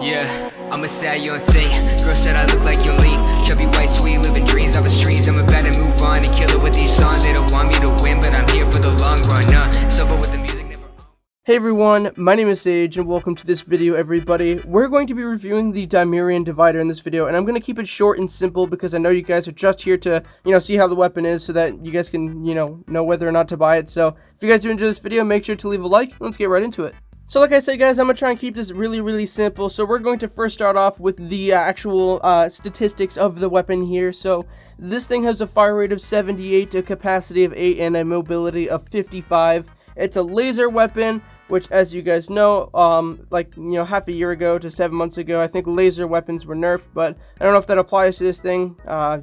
Yeah, I'm a sad young thing. Girl said I look like young Lee. Chubby, white, sweet, living dreams off the streets. I'm about to move on and kill it with these songs. They don't want me to win, but I'm here for the long run. Sober with the music never. Hey everyone, my name is Saige and welcome to this video, everybody. We're going to be reviewing the Dimerian divider in this video, and I'm going to keep it short and simple because I know you guys are just here to, see how the weapon is so that you guys can, know whether or not to buy it. So if you guys do enjoy this video, make sure to leave a like. Let's get right into it. So like I said, guys, I'm going to try and keep this really simple. So we're going to first start off with the actual statistics of the weapon here. So this thing has a fire rate of 78, a capacity of 8, and a mobility of 55. It's a laser weapon, which, as you guys know, half a year ago to 7 months ago, I think laser weapons were nerfed, but I don't know if that applies to this thing.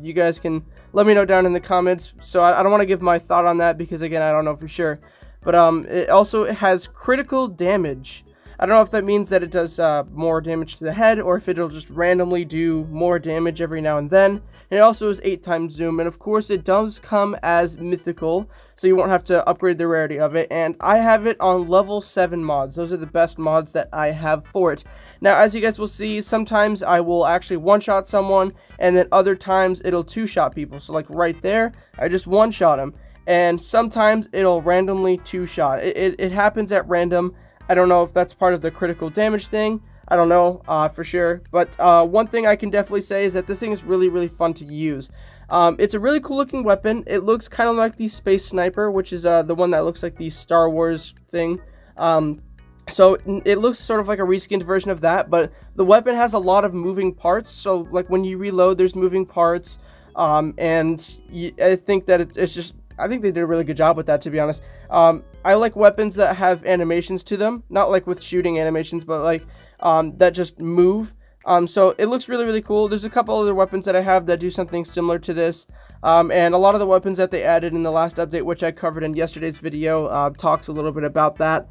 You guys can let me know down in the comments. So I don't want to give my thought on that because, again, I don't know for sure. But it also has critical damage. I don't know if that means that it does more damage to the head, or if it'll just randomly do more damage every now and then. And it also has 8 times zoom, and of course it does come as mythical, so you won't have to upgrade the rarity of it. And I have it on level 7 mods. Those are the best mods that I have for it. Now, as you guys will see, sometimes I will actually one-shot someone, and then other times it'll two-shot people. So like right there, I just one-shot him. And sometimes it'll randomly two-shot. It happens at random. I don't know if that's part of the critical damage thing. I don't know for sure. But one thing I can definitely say is that this thing is really fun to use. It's a really cool looking weapon. It looks kind of like the Space Sniper, which is the one that looks like the Star Wars thing. So it looks sort of like a reskinned version of that. But the weapon has a lot of moving parts. So like when you reload, there's moving parts. I think that it's just... I think they did a really good job with that, to be honest. I like weapons that have animations to them, not like with shooting animations, but like that just move. So it looks really cool. There's a couple other weapons that I have that do something similar to this, and a lot of the weapons that they added in the last update, which I covered in yesterday's video, talks a little bit about that.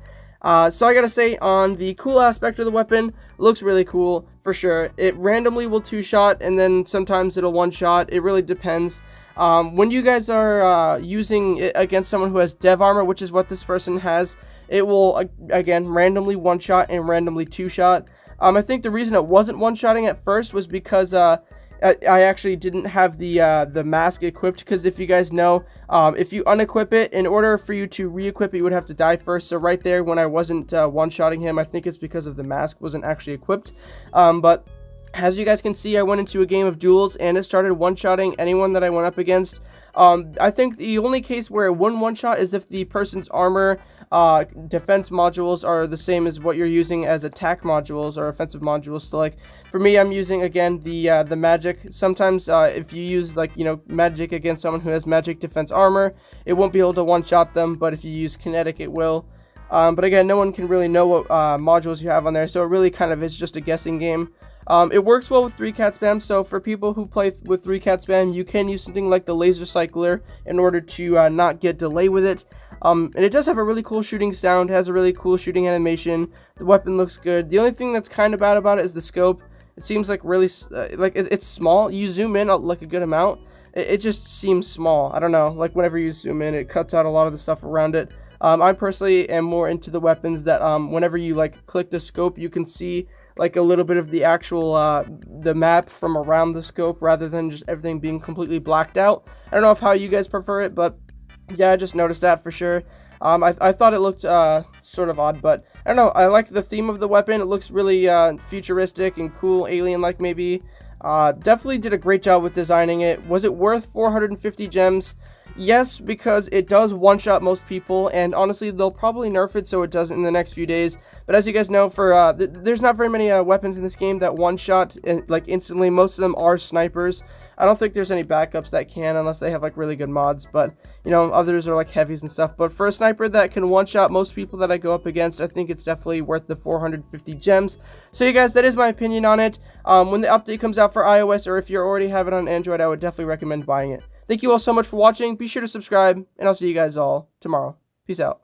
So I gotta say, on the cool aspect of the weapon, looks really cool for sure. It randomly will two-shot, and then sometimes it'll one-shot. It really depends. When you guys are using it against someone who has dev armor, which is what this person has, it will again randomly one-shot and randomly two-shot. I think the reason it wasn't one-shotting at first was because I actually didn't have the mask equipped. Because if you guys know, if you unequip it, in order for you to re-equip it, you would have to die first. So right there, when I wasn't one-shotting him, I think it's because of the mask wasn't actually equipped. But as you guys can see, I went into a game of duels, and it started one-shotting anyone that I went up against. I think the only case where it wouldn't one-shot is if the person's armor defense modules are the same as what you're using as attack modules or offensive modules. So like for me, I'm using again the magic. Sometimes if you use magic against someone who has magic defense armor, it won't be able to one-shot them, but if you use kinetic, it will. But again, no one can really know what modules you have on there, so it really kind of is just a guessing game. It works well with 3-cat spam, so for people who play with 3-cat spam, you can use something like the laser cycler in order to not get delay with it. And it does have a really cool shooting sound, has a really cool shooting animation. The weapon looks good. The only thing that's kind of bad about it is the scope. It seems like really, it's small. You zoom in like a good amount. It just seems small. I don't know, like whenever you zoom in, it cuts out a lot of the stuff around it. I personally am more into the weapons that whenever you click the scope, you can see like a little bit of the actual the map from around the scope rather than just everything being completely blacked out. I don't know how you guys prefer it, but yeah, I just noticed that for sure. I thought it looked sort of odd, but I don't know. I like the theme of the weapon. It looks really futuristic and cool, alien-like maybe. Definitely did a great job with designing it. Was it worth 450 gems? Yes, because it does one-shot most people, and honestly, they'll probably nerf it so it doesn't in the next few days. But as you guys know, for there's not very many weapons in this game that one-shot instantly. Most of them are snipers. I don't think there's any backups that can, unless they have really good mods. But others are heavies and stuff. But for a sniper that can one-shot most people that I go up against, I think it's definitely worth the 450 gems. So you guys, that is my opinion on it. When the update comes out for iOS, or if you already have it on Android, I would definitely recommend buying it. Thank you all so much for watching. Be sure to subscribe, and I'll see you guys all tomorrow. Peace out.